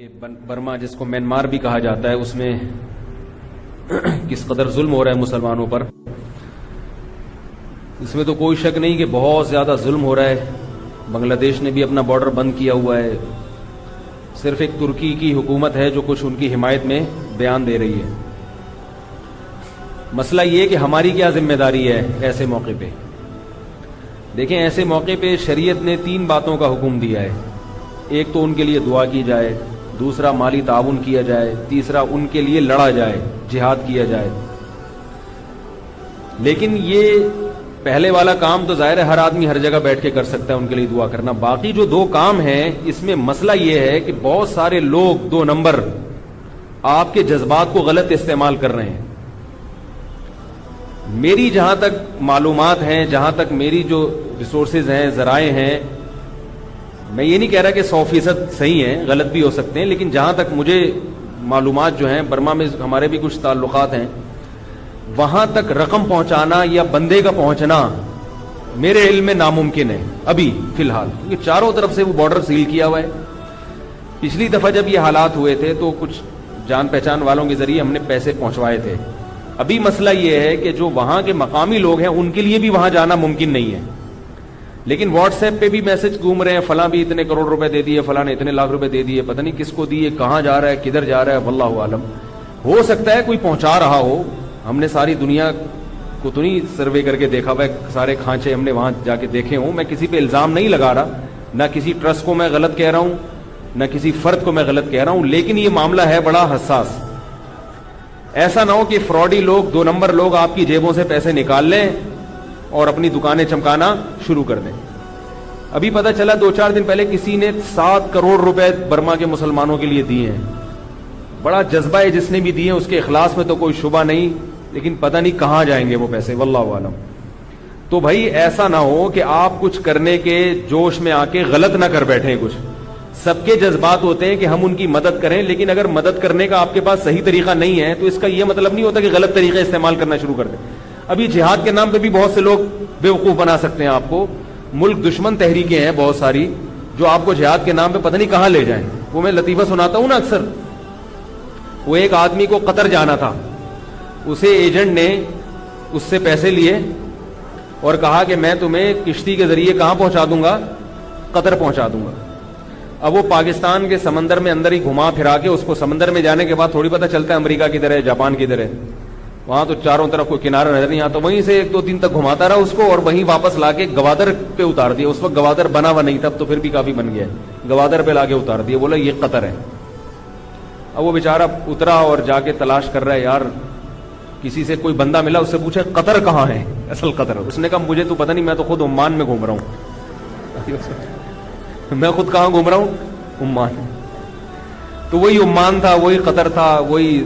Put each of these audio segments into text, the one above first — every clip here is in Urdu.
کہ برما جس کو میانمار بھی کہا جاتا ہے اس میں کس قدر ظلم ہو رہا ہے مسلمانوں پر، اس میں تو کوئی شک نہیں کہ بہت زیادہ ظلم ہو رہا ہے۔ بنگلہ دیش نے بھی اپنا بارڈر بند کیا ہوا ہے، صرف ایک ترکی کی حکومت ہے جو کچھ ان کی حمایت میں بیان دے رہی ہے۔ مسئلہ یہ کہ ہماری کیا ذمہ داری ہے ایسے موقع پہ؟ دیکھیں، ایسے موقع پہ شریعت نے 3 باتوں کا حکم دیا ہے۔ ایک تو ان کے لیے دعا کی جائے، دوسرا مالی تعاون کیا جائے، تیسرا ان کے لیے لڑا جائے، جہاد کیا جائے۔ لیکن یہ پہلے والا کام تو ظاہر ہے ہر آدمی ہر جگہ بیٹھ کے کر سکتا ہے، ان کے لیے دعا کرنا۔ باقی جو 2 کام ہیں اس میں مسئلہ یہ ہے کہ بہت سارے لوگ 2 نمبر آپ کے جذبات کو غلط استعمال کر رہے ہیں۔ میری جہاں تک معلومات ہیں، جہاں تک میری جو ریسورسز ہیں، ذرائع ہیں، میں یہ نہیں کہہ رہا کہ 100% صحیح ہیں، غلط بھی ہو سکتے ہیں، لیکن جہاں تک مجھے معلومات جو ہیں، برما میں ہمارے بھی کچھ تعلقات ہیں، وہاں تک رقم پہنچانا یا بندے کا پہنچنا میرے علم میں ناممکن ہے ابھی فی الحال، کیونکہ چاروں طرف سے وہ بارڈر سیل کیا ہوا ہے۔ پچھلی دفعہ جب یہ حالات ہوئے تھے تو کچھ جان پہچان والوں کے ذریعے ہم نے پیسے پہنچوائے تھے۔ ابھی مسئلہ یہ ہے کہ جو وہاں کے مقامی لوگ ہیں ان کے لیے بھی وہاں جانا ممکن نہیں ہے، لیکن واٹس ایپ پہ بھی میسج گھوم رہے ہیں، فلاں بھی اتنے کروڑ روپے دے دیے، فلاں نے اتنے لاکھ روپے دے دیے، پتہ نہیں کس کو دیے، کہاں جا رہا ہے، کدھر جا رہا ہے، واللہ عالم۔ ہو سکتا ہے کوئی پہنچا رہا ہو، ہم نے ساری دنیا کو تو نہیں سروے کر کے دیکھا ہوا ہے، سارے کھانچے ہم نے وہاں جا کے دیکھے ہوں۔ میں کسی پہ الزام نہیں لگا رہا، نہ کسی ٹرسٹ کو میں غلط کہہ رہا ہوں، نہ کسی فرد کو میں غلط کہہ رہا ہوں، لیکن یہ معاملہ ہے بڑا حساس۔ ایسا نہ ہو کہ فراڈی لوگ 2 نمبر لوگ آپ کی جیبوں سے پیسے نکال لیں اور اپنی دکانیں چمکانا شروع کر دیں۔ ابھی پتہ چلا 2-4 دن پہلے کسی نے 7 کروڑ روپے برما کے مسلمانوں کے لیے دیے ہیں۔ بڑا جذبہ ہے جس نے بھی دیے، اس کے اخلاص میں تو کوئی شبہ نہیں، لیکن پتہ نہیں کہاں جائیں گے وہ پیسے، واللہ عالم۔ تو بھائی ایسا نہ ہو کہ آپ کچھ کرنے کے جوش میں آ کے غلط نہ کر بیٹھیں۔ کچھ سب کے جذبات ہوتے ہیں کہ ہم ان کی مدد کریں، لیکن اگر مدد کرنے کا آپ کے پاس صحیح طریقہ نہیں ہے تو اس کا یہ مطلب نہیں ہوتا کہ غلط طریقہ استعمال کرنا شروع کر دیں۔ ابھی جہاد کے نام پہ بھی بہت سے لوگ بیوقوف بنا سکتے ہیں آپ کو۔ ملک دشمن تحریکیں ہیں بہت ساری جو آپ کو جہاد کے نام پہ پتہ نہیں کہاں لے جائیں۔ وہ میں لطیفہ سناتا ہوں نا اکثر، وہ ایک آدمی کو قطر جانا تھا، اسے ایجنٹ نے اس سے پیسے لیے اور کہا کہ میں تمہیں کشتی کے ذریعے کہاں پہنچا دوں گا، قطر پہنچا دوں گا۔ اب وہ پاکستان کے سمندر میں اندر ہی گھما پھرا کے، اس کو سمندر میں جانے کے بعد تھوڑی پتہ چلتا ہے امریکہ کدھر ہے، جاپان کدھر ہے، وہاں تو چاروں طرف کوئی کنارہ نظر نہیں آتا۔ وہیں سے 1-2 دن تک گھماتا رہا اس کو اور وہیں واپس لا کے گوادر پہ اتار دیا۔ اس وقت گوادر بنا ہوا نہیں تھا، اب تو پھر بھی کافی بن گیا ہے۔ گوادر پہ لا کے اتار دیا، بولا یہ قطر ہے۔ اب وہ بیچارہ اترا اور جا کے تلاش کر رہا ہے، یار کسی سے کوئی بندہ ملا، اس سے پوچھا قطر کہاں ہے، اصل قطر۔ اس نے کہا مجھے تو پتہ نہیں، میں تو خود عمان میں گھوم رہا ہوں۔ میں خود کہاں گھوم رہا ہوں؟ عمان۔ تو وہی عمان تھا، وہی قطر تھا، وہی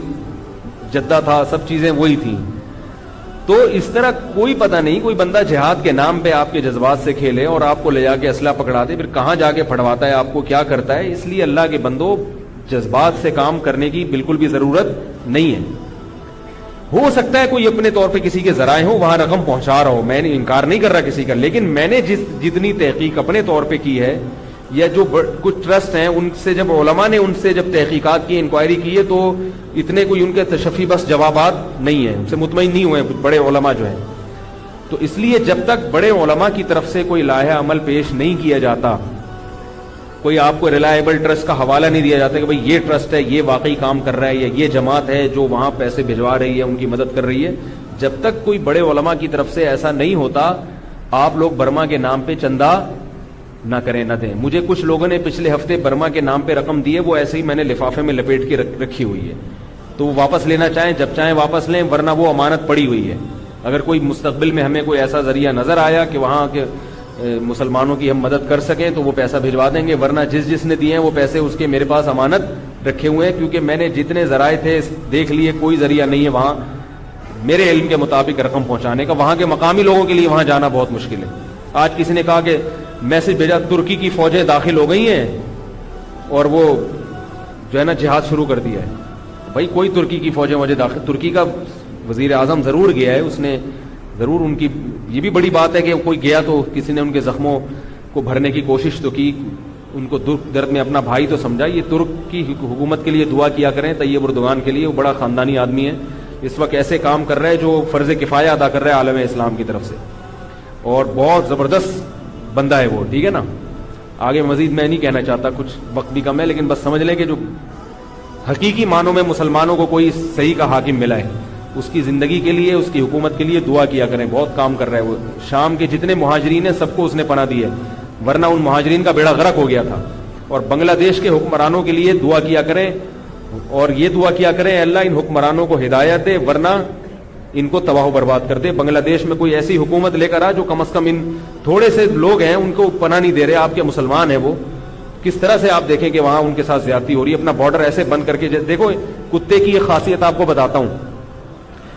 جدہ تھا، سب چیزیں وہی تھیں۔ تو اس طرح کوئی پتہ نہیں، کوئی بندہ جہاد کے نام پہ آپ کے جذبات سے کھیلے اور آپ کو لے جا کے اسلحہ پکڑا دے، پھر کہاں جا کے پھڑواتا ہے آپ کو، کیا کرتا ہے۔ اس لیے اللہ کے بندو، جذبات سے کام کرنے کی بالکل بھی ضرورت نہیں ہے۔ ہو سکتا ہے کوئی اپنے طور پہ کسی کے ذرائع ہو، وہاں رقم پہنچا رہا ہو، میں نے انکار نہیں کر رہا کسی کا، لیکن میں نے جتنی تحقیق اپنے طور پہ کی ہے، یا جو کچھ ٹرسٹ ہیں ان سے جب علماء نے ان سے جب تحقیقات کی، انکوائری کی ہے، تو اتنے کوئی ان کے تشفی بس جوابات نہیں ہیں، ان سے مطمئن نہیں ہوئے بڑے علماء جو ہیں۔ تو اس لیے جب تک بڑے علماء کی طرف سے کوئی لائحہ عمل پیش نہیں کیا جاتا، کوئی آپ کو ریلائبل ٹرسٹ کا حوالہ نہیں دیا جاتا کہ بھئی یہ ٹرسٹ ہے، یہ واقعی کام کر رہا ہے، یا یہ جماعت ہے جو وہاں پیسے بھجوا رہی ہے، ان کی مدد کر رہی ہے، جب تک کوئی بڑے علماء کی طرف سے ایسا نہیں ہوتا، آپ لوگ برما کے نام پہ چندہ نہ کریں، نہ دیں۔ مجھے کچھ لوگوں نے پچھلے ہفتے برما کے نام پہ رقم دی ہے، وہ ایسے ہی میں نے لفافے میں لپیٹ کے رکھی ہوئی ہے، تو وہ واپس لینا چاہیں جب چاہیں واپس لیں، ورنہ وہ امانت پڑی ہوئی ہے۔ اگر کوئی مستقبل میں ہمیں کوئی ایسا ذریعہ نظر آیا کہ وہاں کے مسلمانوں کی ہم مدد کر سکیں تو وہ پیسہ بھجوا دیں گے، ورنہ جس نے دیے ہیں وہ پیسے اس کے میرے پاس امانت رکھے ہوئے ہیں، کیونکہ میں نے جتنے ذرائع تھے دیکھ لیے، کوئی ذریعہ نہیں ہے وہاں میرے علم کے مطابق رقم پہنچانے کا۔ وہاں کے مقامی لوگوں کے لیے وہاں جانا بہت مشکل ہے۔ آج کسی نے کہا کہ میسج بھیجا ترکی کی فوجیں داخل ہو گئی ہیں اور وہ جو ہے نا جہاد شروع کر دیا ہے۔ بھائی کوئی ترکی کی فوجیں مجھے داخل، ترکی کا وزیر اعظم ضرور گیا ہے، اس نے ضرور ان کی، یہ بھی بڑی بات ہے کہ کوئی گیا تو کسی نے ان کے زخموں کو بھرنے کی کوشش تو کی، ان کو دکھ درد میں اپنا بھائی تو سمجھا. یہ ترک کی حکومت کے لیے دعا کیا کریں, طیب اردوغان کے لیے, وہ بڑا خاندانی آدمی ہے, اس وقت ایسے کام کر رہا ہے جو فرض کفایہ ادا کر رہا ہے عالم اسلام کی طرف سے, اور بہت زبردست بندہ ہے وہ, ٹھیک ہے نا. آگے مزید میں نہیں کہنا چاہتا, کچھ وقت بھی کم ہے, لیکن بس سمجھ لیں کہ جو حقیقی معنوں میں مسلمانوں کو کوئی صحیح کا حاکم ملا ہے, اس کی زندگی کے لیے, اس کی حکومت کے لیے دعا کیا کریں. بہت کام کر رہا ہے وہ. شام کے جتنے مہاجرین ہیں سب کو اس نے پناہ دی ہے, ورنہ ان مہاجرین کا بیڑا غرق ہو گیا تھا. اور بنگلہ دیش کے حکمرانوں کے لیے دعا کیا کریں, اور یہ دعا کیا کریں اللہ ان حکمرانوں کو ہدایت دے, ورنہ ان کو تباہ و برباد کر دے. بنگلہ دیش میں کوئی ایسی حکومت لے کر آ جو کم از کم ان تھوڑے سے لوگ ہیں ان کو پناہ نہیں دے رہے. آپ کے مسلمان ہیں وہ, کس طرح سے آپ دیکھیں کہ وہاں ان کے ساتھ زیادتی ہو رہی ہے. اپنا بارڈر ایسے بند کر کے دیکھو. کتے کی ایک خاصیت آپ کو بتاتا ہوں,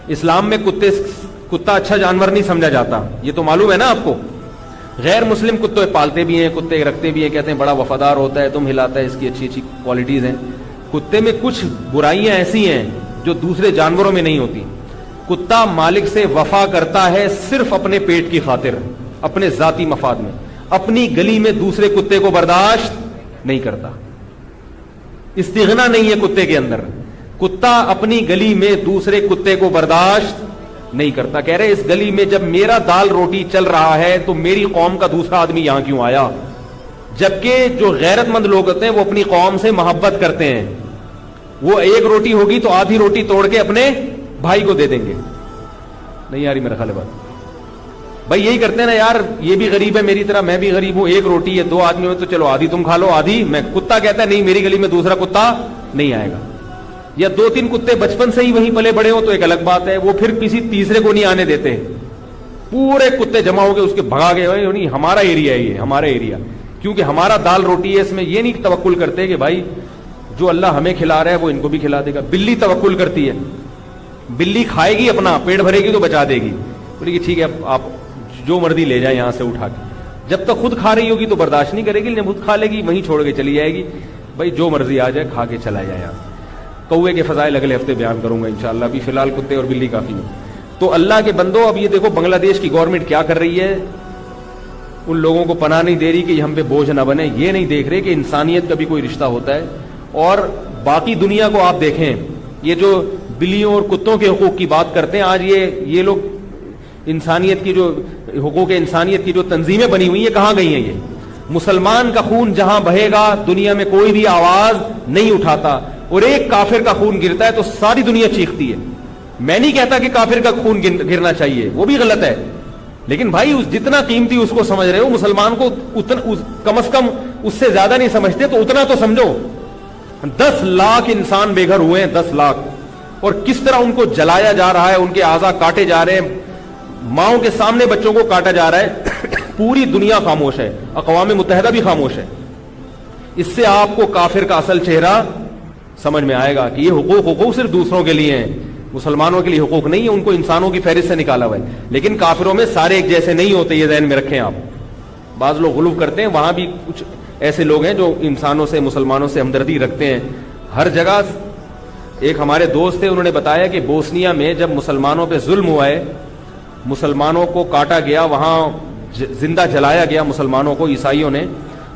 اسلام میں کتا اچھا جانور نہیں سمجھا جاتا, یہ تو معلوم ہے نا آپ کو. غیر مسلم کتے پالتے بھی ہیں, کتے رکھتے بھی ہیں, کہتے ہیں بڑا وفادار ہوتا ہے, تم ہلاتا ہے, اس کی اچھی اچھی کوالٹیز ہیں. کتے میں کچھ برائیاں ایسی ہیں جو دوسرے جانوروں میں نہیں ہوتی. کتا مالک سے وفا کرتا ہے صرف اپنے پیٹ کی خاطر, اپنے ذاتی مفاد میں. اپنی گلی میں دوسرے کتے کو برداشت نہیں کرتا, استغنا نہیں ہے کتے کے اندر. کتا اپنی گلی میں دوسرے کتے کو برداشت نہیں کرتا. کہہ رہے اس گلی میں جب میرا دال روٹی چل رہا ہے تو میری قوم کا دوسرا آدمی یہاں کیوں آیا. جبکہ جو غیرت مند لوگ ہوتے ہیں وہ اپنی قوم سے محبت کرتے ہیں. وہ ایک روٹی ہوگی تو آدھی روٹی توڑ کے اپنے بھائی کو دے دیں گے. نہیں یار میرا خیال ہے بات بھائی یہی کرتے ہیں نا یار, یہ بھی غریب ہے میری طرح, میں بھی غریب ہوں, ایک روٹی ہے دو آدمی میں تو چلو آدھی تم کھا لو آدھی میں. کتا کہتا ہے نہیں میری گلی میں دوسرا کتا نہیں آئے گا. یا دو تین کتے بچپن سے ہی وہیں پلے بڑے ہو تو ایک الگ بات ہے, وہ پھر کسی تیسرے کو نہیں آنے دیتے. پورے کتے جمع ہو کے اس کے بھگا گئے, نہیں ہمارا ایریا ہے یہ, ہمارا ایریا, کیونکہ ہمارا دال روٹی ہے. اس میں یہ نہیں توکل کرتے کہ بھائی جو اللہ ہمیں کھلا رہا ہے وہ ان کو بھی کھلا دے گا. بلی توکل کرتی ہے, بلی کھائے گی اپنا پیٹ بھرے گی تو بچا دے گی, بولے گی ٹھیک ہے آپ جو مرضی لے جائیں یہاں سے اٹھا کے. جب تک خود کھا رہی ہوگی تو برداشت نہیں کرے گی, لیکن خود کھا لے گی وہیں چھوڑ کے چلی جائے گی. بھائی جو مرضی آ جائے کھا کے چلا جائے. یہاں کوے کے فضائل اگلے ہفتے بیان کروں گا انشاءاللہ, ابھی فی الحال کتے اور بلی کافی ہیں. تو اللہ کے بندو اب یہ دیکھو بنگلہ دیش کی گورنمنٹ کیا کر رہی ہے, ان لوگوں کو پناہ نہیں دے رہی کہ یہ ہم پہ بوجھ نہ بنے. یہ نہیں دیکھ رہے کہ انسانیت کا بھی کوئی رشتہ ہوتا ہے. اور باقی دنیا کو آپ دیکھیں, یہ جو بلیوں اور کتوں کے حقوق کی بات کرتے ہیں آج یہ لوگ انسانیت کی جو حقوق انسانیت کی جو تنظیمیں بنی ہوئی ہیں کہاں گئی ہیں. یہ مسلمان کا خون جہاں بہے گا دنیا میں کوئی بھی آواز نہیں اٹھاتا, اور ایک کافر کا خون گرتا ہے تو ساری دنیا چیختی ہے. میں نہیں کہتا کہ کافر کا خون گرنا چاہیے, وہ بھی غلط ہے, لیکن بھائی جتنا قیمتی اس کو سمجھ رہے ہو, مسلمان کو کم از کم اس سے زیادہ نہیں سمجھتے تو اتنا تو سمجھو. 10 لاکھ انسان بے گھر ہوئے ہیں, 10 لاکھ, اور کس طرح ان کو جلایا جا رہا ہے, ان کے اعضاء کاٹے جا رہے ہیں, ماؤں کے سامنے بچوں کو کاٹا جا رہا ہے. پوری دنیا خاموش ہے, اقوام متحدہ بھی خاموش ہے. اس سے آپ کو کافر کا اصل چہرہ سمجھ میں آئے گا کہ یہ حقوق صرف دوسروں کے لیے ہیں, مسلمانوں کے لیے حقوق نہیں ہے. ان کو انسانوں کی فہرست سے نکالا ہوا ہے, لیکن کافروں میں سارے ایک جیسے نہیں ہوتے, یہ ذہن میں رکھیں آپ. بعض لوگ غلو کرتے ہیں, وہاں بھی کچھ ایسے لوگ ہیں جو انسانوں سے مسلمانوں سے ہمدردی رکھتے ہیں ہر جگہ. ایک ہمارے دوست تھے, انہوں نے بتایا کہ بوسنیا میں جب مسلمانوں پہ ظلم ہوا ہے, مسلمانوں کو کاٹا گیا, وہاں زندہ جلایا گیا مسلمانوں کو عیسائیوں نے,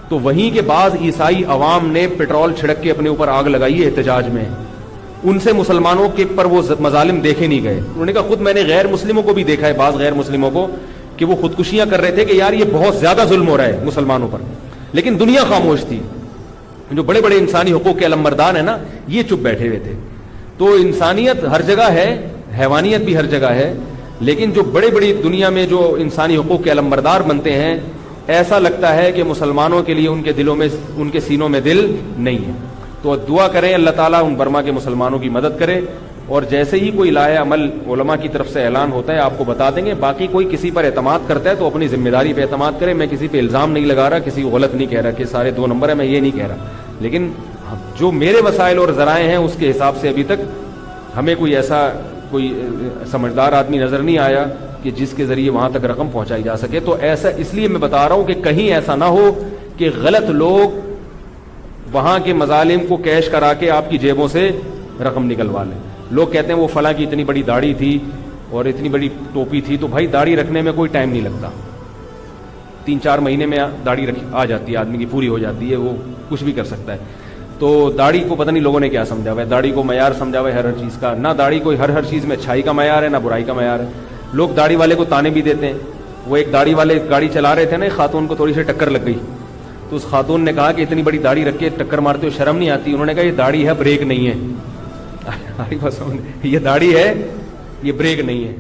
تو وہیں کے بعض عیسائی عوام نے پٹرول چھڑک کے اپنے اوپر آگ لگائی ہے احتجاج میں. ان سے مسلمانوں کے پر وہ مظالم دیکھے نہیں گئے. انہوں نے کہا خود میں نے غیر مسلموں کو بھی دیکھا ہے, بعض غیر مسلموں کو, کہ وہ خودکشیاں کر رہے تھے کہ یار یہ بہت زیادہ ظلم ہو رہا ہے مسلمانوں پر, لیکن دنیا خاموش تھی. جو بڑے بڑے انسانی حقوق کے علمبردار ہیں نا, یہ چپ بیٹھے ہوئے تھے. تو انسانیت ہر جگہ ہے, حیوانیت بھی ہر جگہ ہے, لیکن جو بڑی بڑی دنیا میں جو انسانی حقوق کے علمبردار بنتے ہیں, ایسا لگتا ہے کہ مسلمانوں کے لیے ان کے دلوں میں, ان کے سینوں میں دل نہیں ہے. تو دعا کریں اللہ تعالیٰ ان برما کے مسلمانوں کی مدد کرے, اور جیسے ہی کوئی لائحہ عمل علماء کی طرف سے اعلان ہوتا ہے آپ کو بتا دیں گے. باقی کوئی کسی پر اعتماد کرتا ہے تو اپنی ذمہ داری پہ اعتماد کرے. میں کسی پہ الزام نہیں لگا رہا, کسی کو غلط نہیں کہہ رہا کہ سارے 2 نمبر ہیں, میں یہ نہیں کہہ رہا, لیکن جو میرے وسائل اور ذرائع ہیں اس کے حساب سے ابھی تک ہمیں کوئی ایسا کوئی سمجھدار آدمی نظر نہیں آیا کہ جس کے ذریعے وہاں تک رقم پہنچائی جا سکے. تو ایسا اس لیے میں بتا رہا ہوں کہ کہیں ایسا نہ ہو کہ غلط لوگ وہاں کے مظالم کو کیش کرا کے آپ کی جیبوں سے رقم نکلوا لیں. لوگ کہتے ہیں وہ فلاں کی اتنی بڑی داڑھی تھی اور اتنی بڑی ٹوپی تھی, تو بھائی داڑھی رکھنے میں کوئی ٹائم نہیں لگتا, 3-4 مہینے میں داڑھی آ جاتی ہے آدمی کی، پوری ہو جاتی ہے، وہ کچھ بھی کر سکتا ہے. تو داڑھی کو پتہ نہیں لوگوں نے کیا سمجھا ہوا ہے، داڑھی کو معیار سمجھا ہوا ہے ہر چیز کا. نہ داڑھی کوئی ہر چیز میں اچھائی کا معیار ہے، نہ برائی کا معیار ہے. لوگ داڑھی والے کو تانے بھی دیتے ہیں. وہ ایک داڑھی والے گاڑی چلا رہے تھے نا، ایک خاتون کو تھوڑی سی ٹکر لگ گئی، تو اس خاتون نے کہا کہ اتنی بڑی داڑھی رکھ کے ٹکر مارتے ہو شرم نہیں آتی؟ انہوں نے کہا یہ داڑھی ہے، بریک نہیں ہے. یہ داڑھی ہے، یہ بریک نہیں ہے.